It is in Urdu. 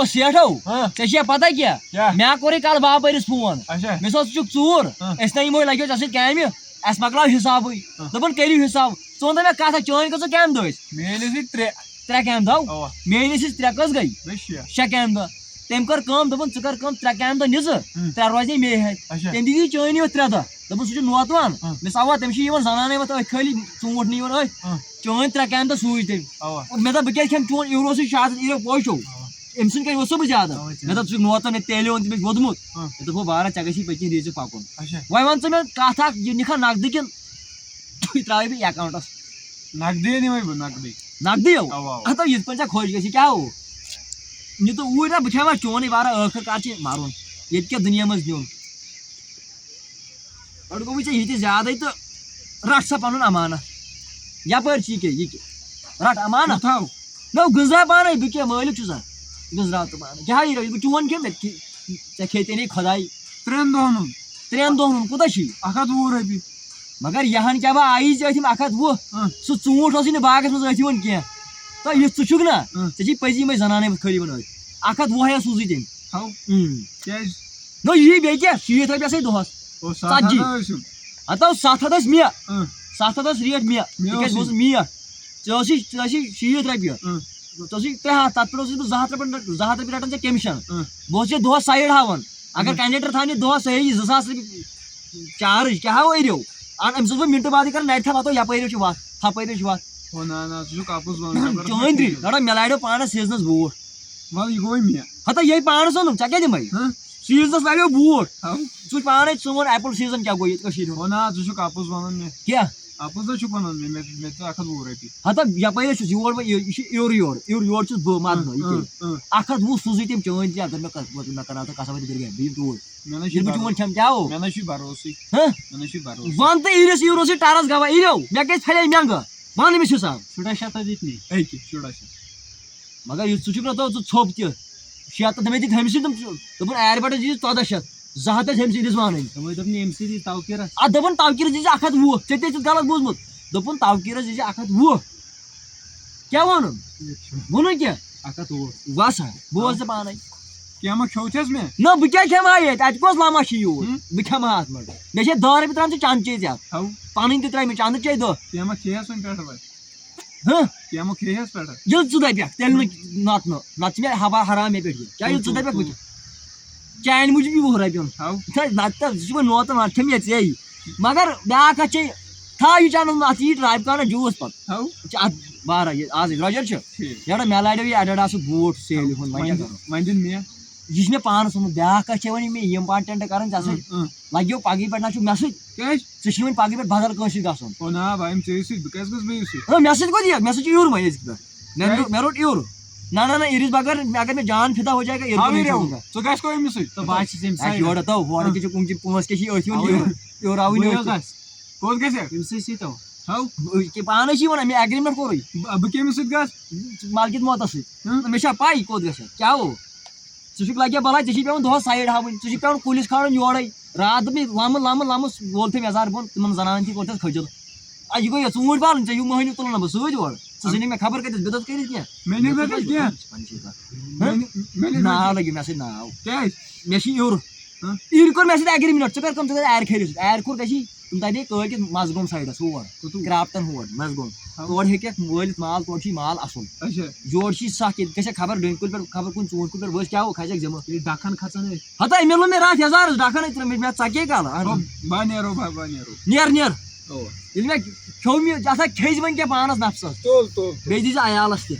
سیٹھو ژےٚ پتہ کیٛاہ مےٚ کوٚرُے کالہٕ باپٲرِس فون مےٚ دوٚپ ژٕ چھُکھ ژوٗر أسۍ نہ یِمو لگیو ژےٚ سۭتۍ کامہِ اَسہِ مۄکلاو حِسابٕے دوٚپُن کٔرِو حِساب ژٕ وَن تہٕ مےٚ کَتھ چٲنۍ کٔژ کامہِ دۄہ ٲسۍ میٲنِس ٲسۍ ترٛےٚ کامہِ دۄہ میٲنِس ٲسۍ ترٛےٚ کٔژ گٔے شےٚ کامہِ دۄہ تٔمۍ کٔر کٲم دوٚپُن ژٕ کر کٲم ترٛےٚ کامہِ دۄہ نِژٕ ترٛےٚ روزنٕے مے ہٮ۪تھ تٔمۍ دِتی چٲنی یوت 3 دۄہ دوٚپُن سُہ چھُ نوتوان مےٚ سوا تٔمِس چھِ یِوان زنانٕے یوت أتھۍ خٲلی ژوٗنٛٹھ نہٕ یِوان أتھۍ چٲنۍ 3 کامہِ دۄہ سوٗزۍ تٔمۍ مےٚ دوٚپ بہٕ کیٛازِ کھٮ۪مہٕ چون ایٖروسٕے 600 ایٖرو پوشو أمۍ سٕنٛدۍ کَنۍ اوسُس بہٕ زیادٕ مےٚ دوٚپ ژٕ چھُکھ نوتان مےٚ تیٚلہِ اوٚن تٔمِس ووٚدمُت مےٚ دوٚپُن بارا ژےٚ گژھی پٔتۍ کِنۍ ریٖژِ پَکُن وۄنۍ وَن ژٕ مےٚ کَتھ اکھ یہِ نِکھا نقدٕ کِنہٕ یہِ ترٛاوَے بہٕ اٮ۪کاوُنٛٹَس نقدٕے نِمَے بہٕ نقدٕے نقدٕے ہَتو یِتھ پٲٹھۍ ژےٚ خۄش گژھی کیٛاہ ہو یہِ تہٕ اوٗرۍ نا بہٕ کھٮ۪ما چونٕے بارا ٲخٕر کار چھِ مَرُن ییٚتہِ کیٛاہ دُنیا منٛز نیُن گۄڈٕ گوٚوُے ژےٚ یہِ تہِ زیادَے تہٕ رَٹ سا پَنُن امانت یَپٲرۍ چھِ یہِ کیٛاہ یہِ کیٛاہ رَٹ امانت تھاو نو گٔنٛزراو پانے بہٕ کیٛاہ مٲلِک چھُسا گٔنٛزراو تہٕ پانے کیٛاہ یہِ بہٕ چون کھٮ۪مہٕ ژےٚ کھیٚتٲنی خۄداے 3 دۄہن ہُنٛد 3 دۄہن ہُنٛد کوٗتاہ چھُے 120 رۄپیہِ مگر یہن کیٛاہ بہٕ آیی ژےٚ أتھۍ یِم 120 سُہ ژوٗنٛٹھ اوسُے نہٕ باغس منٛز أتھۍ یِوان کینٛہہ تہٕ یُس ژٕ چھُکھ نا ژےٚ چھی پٔزی یِمے زنانٕے خٲلی یِوان أتھۍ 120 سوٗزٕے تٔمۍ تھاو کیٛازِ نو یی بیٚیہِ کیٛاہ 60 رۄپیہِ آسے دۄہس 70 ہتو 7 ٲسۍ مےٚ 7 ٲس ریٹ مےٚ تِکیٛازِ بہٕ اوسُس میٖٹھ ژےٚ ٲسٕے 60 رۄپیہِ ژےٚ اوسُے 300 تَتھ پٮ۪ٹھ اوسُس بہٕ 200 رۄپیہِ رَٹان ژےٚ کٔمِشن بہٕ اوسُس ژےٚ دۄہس سایڈ ہاوان اگر کنڈکٹر تھاونہِ دۄہس سُہ ہیٚیہِ 2000 رۄپیہِ چارٕج کیٛاہ ہاو ایریو اَمہِ سۭتۍ بہٕ مِنٹہٕ بادٕے کران نَرِ تھاو واتو یپٲرۍ چھُ وَتھ ہپٲرۍ چھُ وَتھ چٲنۍ دٔرۍ مےٚ لاریو پانس سیٖزنس بوٗٹھ یہِ گوٚوے مےٚ ہتا یہِ پانس اوٚنُم ژےٚ کیٛاہ دِمے سیٖزنس لاریو بوٗٹھ ژٕ وٕچھ پانے ژون ایپل سیٖزن کیٛاہ گوٚو ییٚتہِ کٔشیٖرِ ہُنٛد ژٕ چھُکھ اَپُز وَنان مےٚ کیٛاہ اَپُز حظ چھُکھ وَنان مےٚ دِ 120 رۄپیہِ ہتا یپٲرۍ چھُس یور یہِ چھُ یور چھُس بہٕ مَرنہٕ یہِ 120 سوٗزٕے تٔمۍ چٲنۍ تہِ اگر مےٚ کرناو ژٕ کَسا وٲتۍ گرِ بہٕ توٗرۍ ییٚلہِ بہٕ چون کھٮ۪مہٕ کیٛاہ ہو مےٚ نہ چھُے بَروسٕے وَن تہٕ ایٖرِس ایٖروسٕے ٹَرس گوا ایٖرو مےٚ کیٛازِ پھلے مٮ۪نٛگہٕ وَن أمِس حِساب 16 دِتنٕے أکہِ 16 مگر ژٕ چھُکھ نا ژٕ ژھوٚپ تہِ 600 تٔمۍ دِتۍ ہُمہِ سۭتۍ دوٚپُن اَیَر بَٹٕس دِیٖزِ 1400 200 ٲسۍ ہُمہِ سۭتۍ دِژمانٕے دوٚپُن ییٚمہِ سۭتۍ دی تَوکیٖرَس اَتھ دوٚپُن تَوکیٖرَس دِیٖزِ 120 ژےٚ تہِ چھُتھ غلط بوٗزمُت دوٚپُن تَوکیٖرَس دِیٖزِ 120 کیٛاہ ووٚنُن ووٚنُن کیٛاہ 120 وَس ہا بوز ژٕ پانے کیٚنٛہہ ما کھیوٚوتھس مےٚ نہ بہٕ کیٛاہ کھٮ۪مہٕ ہا ییٚتہِ اَتہِ کۄس لما چھِ یوٗت بہٕ کھٮ۪مہٕ ہا اَتھ منٛز مےٚ چھے 10 رۄپیہِ ترٛامژٕ چنٛدٕ چے ژےٚ تھاو پَنٕنۍ تہِ ترٛٲے مےٚ چنٛدٕ چے 10 کیٚنٛہہ ما کھیٚیَس وۄنۍ پٮ۪ٹھٕ وۄنۍ کیٚنٛہہ ما کھیٚیَس پٮ۪ٹھٕ ییٚلہِ ژٕ دَپکھ تیٚلہِ نہٕ نَتہٕ چھِ مےٚ حرام مےٚ پٮ۪ٹھ یہِ کیٛاہ ییٚلہِ ژٕ دَپکھ بہٕ چانہِ موٗجوٗب یہِ 20 رۄپیہِ تھاو نَتہٕ ژٕ چھُکھ وۄنۍ نوتہٕ وَنان کھٮ۪مہٕ ییٚتہِ ژےٚ مگر بیٛاکھ کَتھ چھے تھاو یہِ چَنَس منٛز اَتھ یی ٹرٛاے بہٕ کَرٕ جوٗس پَتہٕ تھاو اَتھ بارا یہِ آز درٛوجر چھُ یارا مےٚ لاریو یہِ اٮ۪ڈِڈاسُک بوٗٹھ سیلہِ ہُنٛد وۄنۍ دِن مےٚ یہِ چھُ مےٚ پانَس اوٚنمُت بیٛاکھ کَتھ چھے وۄنۍ مےٚ اِمپاٹنٛٹ کَرٕنۍ ژےٚ سۭتۍ لَگیو پَگہٕے پٮ۪ٹھ نہ چھُکھ مےٚ سۭتۍ کیٛازِ ژےٚ چھُے وۄنۍ پَگہٕے پٮ۪ٹھ بدل کٲنٛسہِ سۭتۍ گژھُن نا بہٕ یِمہٕ ژےٚ سۭتۍ بہٕ کیٛازِ گژھٕ بیٚیِس سۭتۍ مےٚ سۭتۍ کوٚت یِکھ مےٚ سۭتۍ چھُ یوٗر وۄنۍ أزکہِ پٮ۪ٹھ مےٚ روٚٹ یوٗر نہ اِرِس بغٲر اگر مےٚ جان فِدا ہو جایے گا ژٕ گژھِ کو أمِس سۭتۍ یورٕ تو ہورٕ کیٛاہ چھُ پونٛسہٕ کیٛاہ چھِ أتھۍ یِوان یورٕ آوٕے کوٚت گژھِ أمِس سۭتۍ تھاو پانے چھِ وَنان مےٚ اٮ۪گریٖمٮ۪نٛٹ کوٚرُے بہٕ کٔمِس سۭتۍ گژھٕ مالکِت موتَس سۭتۍ مےٚ چھا پَے کوٚت گژھِ کیٛاہ ہو ژٕ چھُکھ لَگہِ بَلاے ژےٚ چھی پٮ۪وان دۄہَس سایڈ ہاوٕنۍ ژےٚ چھُے پٮ۪وان کُلِس کھالُن یورَے راتھ دوٚپ مےٚ لَمہٕ وول تھٔوۍ یَزار بۄن تِمَن زَنانَن تہِ کوٚر تَتھ کھٔجُل یہِ گوٚو یہِ ژوٗنٛٹھۍ والُن ژےٚ یہِ مٔہنیوٗ تُلُن نہ بہٕ سۭتۍ اورٕ ژٕ ژھٕنہِ مےٚ خبر کَتٮ۪تھ بِدت کٔرِتھ کینٛہہ ناو لٔگِو مےٚ سۭتۍ ناو کیٛازِ مےٚ چھِ یوٚر یہِ کوٚر مےٚ سۭتۍ اٮ۪گریٖمٮ۪نٛٹ ژٕ کَر کٲم ژٕ گژھ اَیَر خٲرِس سۭتۍ اَیَر کھوٚر گژھی تِم تَتے کٲلکٮ۪تھ مَزگوم سایڈَس ہور کرٛاپٹَن ہور مَزگوم تورٕ ہیٚکٮ۪کھ وٲلِتھ مال تورٕ چھُے مال اَصٕل یورٕ چھُے سَکھ ییٚتہِ گژھٮ۪کھ خبر ڈوٗنۍ کُلۍ پٮ۪ٹھ خبر کُنہِ ژوٗنٛٹھۍ کُلۍ پٮ۪ٹھ ؤسۍ کیٛاہ ہو کھسٮ۪کھ ذِمہٕ ڈَکھن کھژان ہتا مِلُن مےٚ راتھ یَزارَس ڈَکھَنٕے ترٛٲومٕتۍ مےٚ ژَکے کالہٕ بہٕ نیرو بہٕ نیرو نیر ییٚلہِ مےٚ کھیوٚو مےٚ ژٕ ہسا کھیٚزِ وۄنۍ کیٛاہ پانَس نفسَس بیٚیہِ دیٖزِ عیالَس تہِ